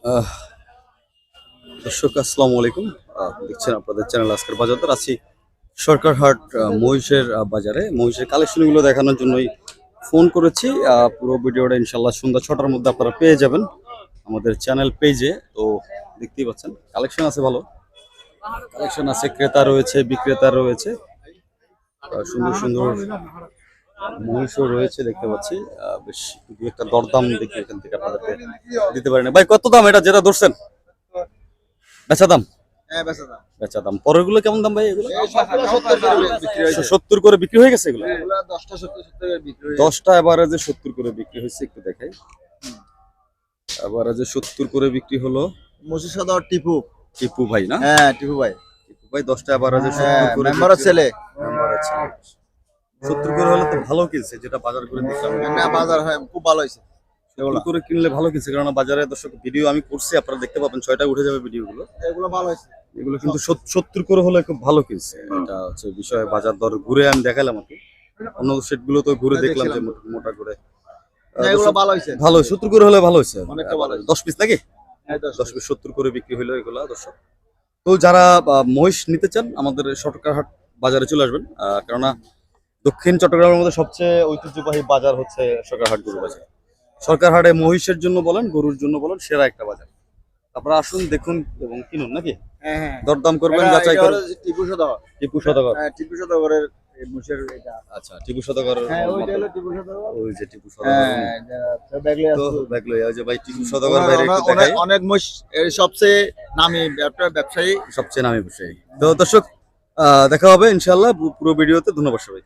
আহ, দর্শক আসসালামু আলাইকুম। দেখছেন আপনাদের চ্যানেল আজকের বাজার আছি সরকারহাট মহিষের বাজারে। মহিষের কালেকশনগুলো দেখানোর জন্যই ফোন করেছি। পুরো ভিডিওটা ইনশাল্লাহ সন্ধ্যা 6টার মধ্যে আপনারা পেয়ে যাবেন আমাদের চ্যানেল পেজে। তো দেখতেই পাচ্ছেন কালেকশন আছে, ভালো কালেকশন আছে, ক্রেতা রয়েছে বিক্রেতা রয়েছে, সুন্দর সুন্দর মহিষও রয়েছে দেখতে পাচ্ছি। বেশ দু একটা দরদাম দেখি এখান থেকে আপনাদেরকে দিতে পারেন। ভাই কত দাম এটা যেটা ধরছেন? বেচা দাম? হ্যাঁ, বেচা দাম। বেচা দাম। পরের গুলো কেমন দাম ভাই? এগুলো এই সবগুলো 70 করে বিক্রি হয়েছে। 70 করে বিক্রি হয়ে গেছে এগুলো? এগুলা 10টা 70 করে বিক্রি হয়েছে। 10টা এভারেজে 70 করে বিক্রি হয়েছে, একটু দেখাই। এভারেজে 70 করে বিক্রি হলো। মুন্সি সদর টিপু। টিপু ভাই না? হ্যাঁ, টিপু ভাই। টিপু ভাই 10টা এভারেজে 70 হ্যাঁ, করে মেম্বারের ছেলে। মেম্বারের ছেলে। 70 করে হলে তো ভালো কিনছে, যেটা বাজার করে দেখলাম। না, বাজার হয় খুব ভালো হয়েছে। 70 করে কিনলে ভালো কিনছে, কারণ বাজারে দর্শক ভিডিও আমি করছি, আপনারা দেখতে পাবেন 6টায় উঠে যাবে ভিডিওগুলো। এগুলো ভালো হয়েছে। এগুলো কিন্তু 70 করে হলে খুব ভালো কিনছে। এটা হচ্ছে বিষয়। বাজার দর ঘুরে আমি দেখালাম আর কি, অন্য সেটগুলো তো ঘুরে দেখলাম যে মোটা করে। না, এগুলো ভালো হয়েছে। ভালো 70 করে হলে ভালো হয়েছে। অনেকটা ভালো হয়েছে। 10 পিস নাকি? হ্যাঁ, 10 পিস 70 করে বিক্রি হলো এগুলা দর্শক। তো যারা মহিষ নিতে চান আমাদের সরকারহাট বাজারে চলে আসবেন, কেননা দক্ষিণ চট্টগ্রামের মধ্যে সবচেয়ে ঐতিহ্যবাহী বাজার হচ্ছে সরকারহাট গরু বাজার। সরকারহাটে মহিষের জন্য বলেন, গরুর জন্য বলেন, সেরা একটা বাজার। আপনারা আসুন, দেখুন এবং কিনুন নাকি? হ্যাঁ, হ্যাঁ। দরদাম করবেন, এটা যাচাই করবেন। টিপু সদর। টিপু সদাগর? হ্যাঁ, টিপু সদরের এই মুন্সির এটা। আচ্ছা, টিপু সদাগর। হ্যাঁ, ওইটা হলো টিপু সদর। ওই যে টিপু সদাগর। হ্যাঁ, এটা দেখলে তো আসতো। দেখলো এই যে ভাই টিপু সদাগর ভাই একটু দেখাই। অনেক মুশ এর সবচেয়ে নামি ব্যবসায়ী। সবচেয়ে নামি বিষয়। তো দর্শক দেখা হবে ইনশাআল্লাহ পুরো ভিডিওতে। ধন্যবাদ সবাই।